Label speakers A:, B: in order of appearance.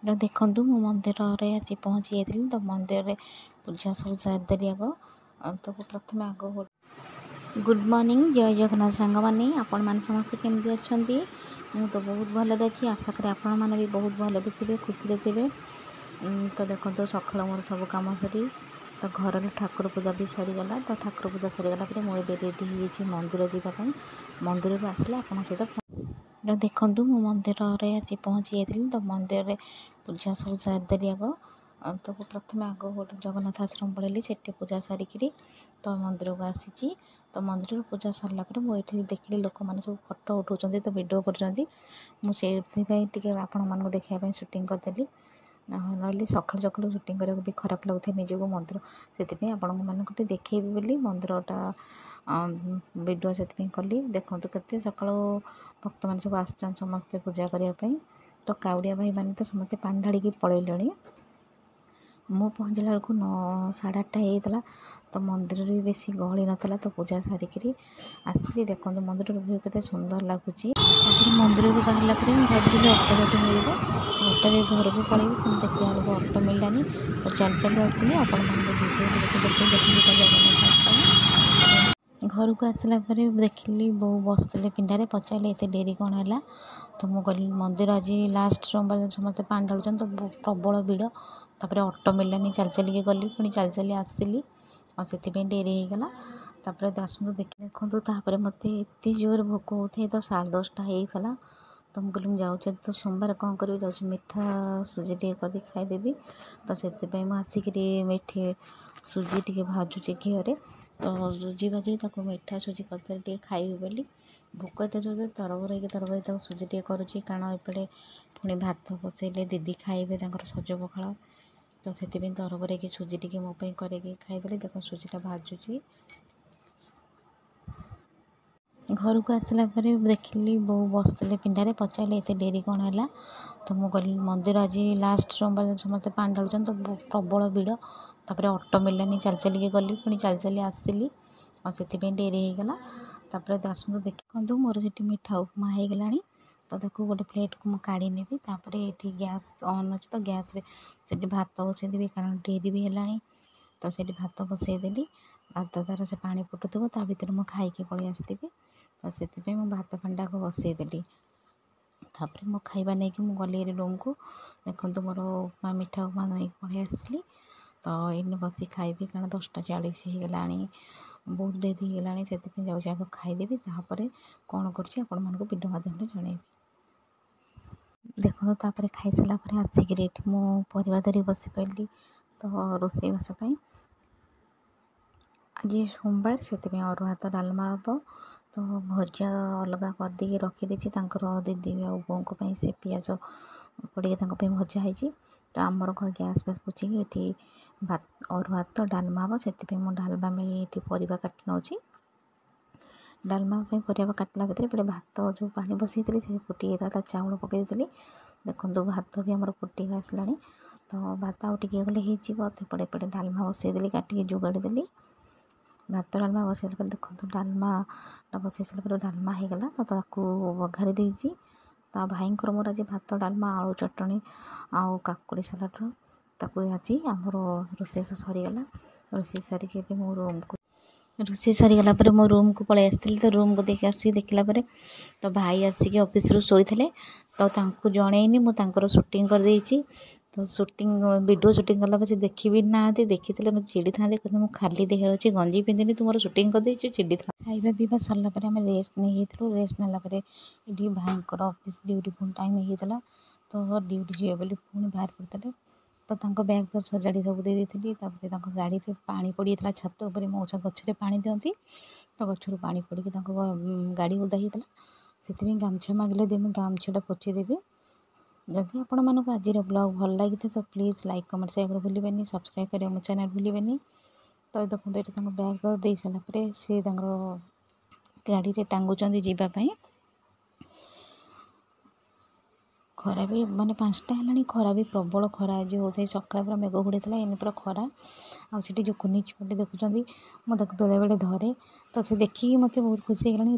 A: ଦେଖନ୍ତୁ ମୁଁ ମନ୍ଦିରରେ ଆସି ପହଞ୍ଚି ଯାଇଥିଲି ତ ମନ୍ଦିରରେ ପୂଜା ସବୁ ସାରିଦେଲି ଆଗ। ତ ପ୍ରଥମେ ଗୁଡ଼୍ ମର୍ଣ୍ଣିଂ, ଜୟ ଜଗନ୍ନାଥ ସାଙ୍ଗମାନେ, ଆପଣମାନେ ସମସ୍ତେ କେମିତି ଅଛନ୍ତି? ମୁଁ ତ ବହୁତ ଭଲରେ ଅଛି। ଆଶା କରେ ଆପଣମାନେ ବି ବହୁତ ଭଲରେ ଥିବେ, ଖୁସିରେ ଥିବେ। ତ ଦେଖନ୍ତୁ ସକାଳୁ ମୋର ସବୁ କାମ ସରି ତ ଘରର ଠାକୁର ପୂଜା ବି ସରିଗଲା। ତ ଠାକୁର ପୂଜା ସରିଗଲା ପରେ ମୁଁ ଏବେ ରେଡ଼ି ହେଇଯାଇଛି ମନ୍ଦିର ଯିବା ପାଇଁ। ମନ୍ଦିରରୁ ଆସିଲେ ଆପଣଙ୍କ ସହିତ ଦେଖନ୍ତୁ ମୁଁ ମନ୍ଦିରରେ ଆସି ପହଞ୍ଚି ଯାଇଥିଲି ତ ମନ୍ଦିରରେ ପୂଜା ସବୁ ସାରିଦେଲି ଆଗ। ତ ପ୍ରଥମେ ଗୋଟେ ଜଗନ୍ନାଥ ଆଶ୍ରମ ପଳେଇଲି, ସେଠି ପୂଜା ସାରିକିରି ତ ମନ୍ଦିରକୁ ଆସିଛି। ତ ମନ୍ଦିରରୁ ପୂଜା ସରିଲା ପରେ ମୁଁ ଏଠି ଦେଖିଲି ଲୋକମାନେ ସବୁ ଫଟୋ ଉଠାଉଛନ୍ତି, ତ ଭିଡ଼ିଓ କରୁଛନ୍ତି। ମୁଁ ସେଇଥିପାଇଁ ଟିକେ ଆପଣମାନଙ୍କୁ ଦେଖିବା ପାଇଁ ସୁଟିଂ କରିଦେଲି। ନହେଲେ ସକାଳୁ ସୁଟିଂ କରିବାକୁ ବି ଖରାପ ଲାଗୁଥାଏ ନିଜକୁ ମନ୍ଦିର, ସେଥିପାଇଁ ଆପଣମାନଙ୍କୁ ଟିକେ ଦେଖେଇବି ବୋଲି ମନ୍ଦିରଟା ଭିଡ଼ିଓ ସେଥିପାଇଁ କଲି। ଦେଖନ୍ତୁ କେତେ ସକାଳୁ ଭକ୍ତମାନେ ସବୁ ଆସିଛନ୍ତି ସମସ୍ତେ ପୂଜା କରିବା ପାଇଁ। ତ କାଉଡ଼ିଆ ଭାଇମାନେ ତ ସମସ୍ତେ ପାଣି ଢାଳିକି ପଳେଇଲେଣି। ମୁଁ ପହଞ୍ଚିଲା ବେଳକୁ 8:30 ହେଇଯାଇଥିଲା। ତ ମନ୍ଦିରରେ ବି ବେଶୀ ଗହଳି ନଥିଲା। ତ ପୂଜା ସାରିକିରି ଆସିଲି। ଦେଖନ୍ତୁ ମନ୍ଦିରର ଭିଉ କେତେ ସୁନ୍ଦର ଲାଗୁଛି। ତାପରେ ମନ୍ଦିରରୁ ବାହାରିଲା ପରେ ମୁଁ ଭାବିଥିଲି ଅଟୋ ଯଦି ମିଳିବ ଅଟୋରେ ଘରକୁ ପଳେଇବି, କିନ୍ତୁ ଦେଖିଲା ବେଳକୁ ଅଟୋ ମିଳିଲାନି। ତ ଚାଲି ଆସୁଥିଲି। ଆପଣମାନଙ୍କୁ ଭିଡ଼ିଓରେ ଦେଖନ୍ତୁ ଜଗନ୍ନାଥ ଆଶ୍ରମ। ଘରକୁ ଆସିଲା ପରେ ଦେଖିଲି ବୋଉ ବସିଥିଲେ ପିଣ୍ଡାରେ, ପଚାରିଲେ ଏତେ ଡେରି କ'ଣ ହେଲା? ତ ମୁଁ କହିଲି ମନ୍ଦିର ଆଜି ଲାଷ୍ଟ ସୋମବାର, ସମସ୍ତେ ପାଣି ଢାଳୁଛନ୍ତି, ତ ପ୍ରବଳ ଭିଡ଼। ତାପରେ ଅଟୋ ମିଳିଲାନି, ଚାଲି ଗଲି, ପୁଣି ଚାଲି ଆସିଲି, ଆଉ ସେଥିପାଇଁ ଡେରି ହେଇଗଲା। ତାପରେ ଆସନ୍ତୁ ଦେଖନ୍ତୁ ତାପରେ ମୋତେ ଏତେ ଜୋର ଭୋକ ହେଉଥାଏ। ତ 10:30 ହେଇଥିଲା। ତ ମୁଁ କହିଲି ମୁଁ ଯାଉଛି ତ ସୋମବାର କ'ଣ କରିବି, ଯାଉଛି ମିଠା ସୁଜି ଟିକେ କରିକି ଖାଇଦେବି। ତ ସେଥିପାଇଁ ମୁଁ ଆସିକିରି ସୁଜି ଟିକେ ଭାଜୁଛି ଘିଅରେ। ତ ସୁଜି ଭାଜି ତାକୁ ମିଠା ସୁଜି କରିଦେଲି ଟିକେ ଖାଇବି ବୋଲି। ଭୋକ ଏତେ ଜୋରରେ ତରବର ହେଇକି ତାକୁ ସୁଜି ଟିକେ କରୁଛି, କାରଣ ଏପଟେ ପୁଣି ଭାତ ବସେଇଲେ ଦିଦି ଖାଇବେ ତାଙ୍କର ସଜ ପଖାଳ। ତ ସେଥିପାଇଁ ତରବର ହେଇକି ସୁଜି ଟିକେ ମୋ ପାଇଁ କରିକି ଖାଇଦେଲି। ଦେଖ ସୁଜିଟା ଭାଜୁଛି। ଘରକୁ ଆସିଲା ପରେ ଦେଖିଲି ବୋଉ ବସିଥିଲେ ପିଣ୍ଡାରେ, ପଚାରିଲେ ଏତେ ଡେରି କ'ଣ ହେଲା? ତ ମୁଁ କହିଲି ମନ୍ଦିର ଆଜି ଲାଷ୍ଟ ସୋମବାର, ସମସ୍ତେ ପାଣି ଢାଳୁଛନ୍ତି, ତ ପ୍ରବଳ ଭିଡ଼। ତାପରେ ଅଟୋ ମିଳିଲାନି, ଚାଲି ଗଲି, ପୁଣି ଚାଲି ଆସିଲି, ଆଉ ସେଥିପାଇଁ ଡେରି ହେଇଗଲା। ତାପରେ ଆସନ୍ତୁ ଦେଖନ୍ତୁ ମୋର ସେଠି ମିଠା ଉପମା ହେଇଗଲାଣି। ତ ତାକୁ ଗୋଟେ ପ୍ଲେଟ୍କୁ ମୁଁ କାଢ଼ି ନେବି। ତାପରେ ଏଠି ଗ୍ୟାସ୍ ଅନ୍ ଅଛି, ତ ଗ୍ୟାସ୍ରେ ସେଠି ଭାତ ବସେଇଦେବି, କାରଣ ଡେରି ବି ହେଲାଣି। ତ ସେଠି ଭାତ ବସେଇଦେଲି। ଭାତ ତାର ସେ ପାଣି ଫୁଟୁଥିବ, ତା ଭିତରେ ମୁଁ ଖାଇକି ପଳେଇ ଆସିଥିବି। ତ ସେଥିପାଇଁ ମୁଁ ଭାତ ପାଣିଟାକୁ ବସେଇଦେଲି। ତାପରେ ମୋ ଖାଇବା ନେଇକି ମୁଁ ଗଲି ରୁମ୍କୁ। ଦେଖନ୍ତୁ ମୋର ମିଠା ଉପମା ନେଇକି ପଳେଇ ଆସିଲି। ତ ଏଇନେ ବସି ଖାଇବି, କାରଣ 10:40 ହେଇଗଲାଣି, ବହୁତ ଡେରି ହେଇଗଲାଣି। ସେଥିପାଇଁ ଯାଉଛି ଆଗ ଖାଇଦେବି, ତାପରେ କ'ଣ କରୁଛି ଆପଣମାନଙ୍କୁ ଭିଡ଼ିଓ ମାଧ୍ୟମରେ ଜଣାଇବି। ଦେଖନ୍ତୁ ତାପରେ ଖାଇସାରିଲା ପରେ ଆସିକିରି ଏଠି ମୁଁ ପରିବା ଧରି ବସି ପଡ଼ିଲି ତ ରୋଷେଇବାସ ପାଇଁ। ଆଜି ସୋମବାର, ସେଥିପାଇଁ ଅରୁଆ ଭାତ ଡାଲମା ହେବ। ତ ଭଜା ଅଲଗା କରିଦେଇକି ରଖିଦେଇଛି, ତାଙ୍କର ଦିଦି ଆଉ ବୋଉଙ୍କ ପାଇଁ ସେ ପିଆଜ ପଡ଼ିକି ତାଙ୍କ ପାଇଁ ଭଜା ହେଇଛି। ତ ଆମର ଗ୍ୟାସ୍ ପୋଛିକି ଏଠି ଅରୁଆ ଭାତ ଡାଲମା ହେବ। ସେଥିପାଇଁ ମୁଁ ଡାଲମା ପାଇଁ ଏଠି ପରିବା କାଟି ନେଉଛି। ଡାଲମା ପାଇଁ ପରିବା କାଟିଲା ଭିତରେ ଏପଟେ ଭାତ ଯେଉଁ ପାଣି ବସାଇଥିଲି ସେ ଫୁଟି ଯାଇଥିଲା, ତା ଚାଉଳ ପକାଇ ଦେଇଥିଲି। ଦେଖନ୍ତୁ ଭାତ ବି ଆମର ଫୁଟିକି ଆସିଲାଣି। ତ ଭାତ ଆଉ ଟିକେ ଗଲେ ହେଇଯିବ। ଏପଟେ ଡାଲମା ବସାଇଦେଲି, କାଟିକି ଯୋଗାଡ଼ି ଦେଲି। ଭାତ ଡାଲମା ବସାଇଲା ପରେ ଦେଖନ୍ତୁ ଡାଲମାଟା ବସାଇ ସାରିଲା ପରେ ଡାଲମା ହେଇଗଲା। ତ ତାକୁ ବଘାରି ଦେଇଛି। ତା ଭାଇଙ୍କର ମୋର ଆଜି ଭାତ ଡାଲମା ଆଳୁ ଚଟଣି ଆଉ କାକୁଡ଼ି ସାଲାଡ଼, ତାକୁ ଆଜି ଆମର ରୋଷେଇ ସରିଗଲା। ରୋଷେଇ ସାରିକି ଏବେ ରୋଷେଇ ସରିଗଲା ପରେ ମୋ ରୁମ୍କୁ ପଳେଇ ଆସିଥିଲି। ତ ରୁମ୍କୁ ଆସିକି ଦେଖିଲା ପରେ ତ ଭାଇ ଆସିକି ଅଫିସରୁ ଶୋଇଥିଲେ। ତ ତାଙ୍କୁ ଜଣେଇନି, ମୁଁ ତାଙ୍କର ସୁଟିଂ କରିଦେଇଛି। ତ ଭିଡ଼ିଓ ସୁଟିଂ କଲା ପରେ ସେ ଦେଖିବି ନାହାନ୍ତି, ଦେଖିଥିଲେ ମୋତେ ଚିଡ଼ିଥାନ୍ତି, କିନ୍ତୁ ମୁଁ ଖାଲି ଦେହରେ ଅଛି, ଗଞ୍ଜି ପିନ୍ଧିନି, ତୁ ମୋର ସୁଟିଂ କରିଦେଇଛୁ, ଚିଡ଼ିଥାନ୍ତି। ଖାଇବା ପିଇବା ସରିଲା ପରେ ଆମେ ରେଷ୍ଟ ନେଇଯାଇଥିଲୁ। ରେଷ୍ଟ ନେଲା ପରେ ଏଠି ଭାଇଙ୍କର ଅଫିସ୍ ଡ୍ୟୁଟି ପୁଣି ଟାଇମ୍ ହେଇଯାଇଥିଲା। ତ ଡ୍ୟୁଟି ଯିବେ ବୋଲି ପୁଣି ବାହାରି ପଡ଼ିଥିଲେ। ତ ତାଙ୍କ ବ୍ୟାଗ୍ ସଜାଡ଼ି ସବୁ ଦେଇଥିଲି। ତାପରେ ତାଙ୍କ ଗାଡ଼ିରେ ପାଣି ପଡ଼ିଯାଇଥିଲା ଛାତ ଉପରେ, ମଉସା ଗଛରେ ପାଣି ଦିଅନ୍ତି, ତ ଗଛରୁ ପାଣି ପଡ଼ିକି ତାଙ୍କ ଗାଡ଼ି ଓଦା ହେଇଥିଲା। ସେଥିପାଇଁ ଗାମୁଛା ମାଗିଲେ ମୁଁ ଗାମୁଛାଟା ପୋଛିଦେବି। ଯଦି ଆପଣମାନଙ୍କୁ ଆଜିର ବ୍ଲଗ୍ ଭଲ ଲାଗିଥାଏ ତ ପ୍ଲିଜ୍ ଲାଇକ୍ କମେଣ୍ଟ ସେୟାର ଭୁଲିବେନି, ସବସ୍କ୍ରାଇବ୍ କରିବା ମୋ ଚ୍ୟାନେଲ୍ ଭୁଲିବେନି। ତ ଦେଖନ୍ତୁ ଏଠି ତାଙ୍କ ବ୍ୟାଗ୍ ଦେଇ ସାରିଲା ପରେ ସେ ତାଙ୍କର ଗାଡ଼ିରେ ଟାଙ୍ଗୁଛନ୍ତି ଯିବା ପାଇଁ। ଖରା ବି 5ଟା ହେଲାଣି, ଖରା ବି ପ୍ରବଳ ଖରା ଆଜି ହେଉଥାଏ। ସକାଳେ ପୁରା ମେଘ ଘୋଡ଼େଇଥିଲା, ଏଇନେ ପୁରା ଖରା। ଆଉ ସେଠି ଯେଉଁ କୁନି ଛୁଆଟି ଦେଖୁଛନ୍ତି, ମୁଁ ତାକୁ ବେଳେବେଳେ ଧରେ। ତ ସେ ଦେଖିକି ମୋତେ ବହୁତ ଖୁସି ହେଇଗଲାଣି।